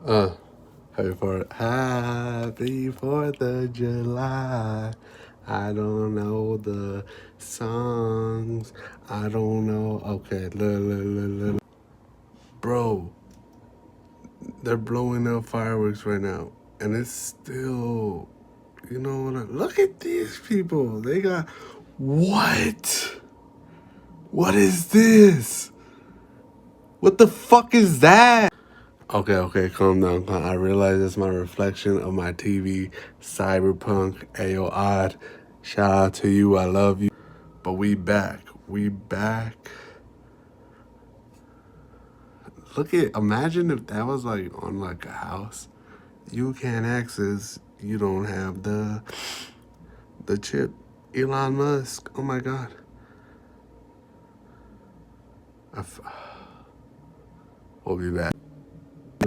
Uh, Happy 4th of July. I don't know the songs. I don't know. Okay, look. Bro, they're blowing up fireworks right now. And it's still, you know what? Look at these people. They got, what? What is this? What the fuck is that? Okay, calm down. I realize it's my reflection of my TV. Cyberpunk, Ayo Odd. Shout out to you. I love you. But we back. We back. Imagine if that was like on like a house. You can't access. You don't have the chip. Elon Musk. Oh my God. We'll be back.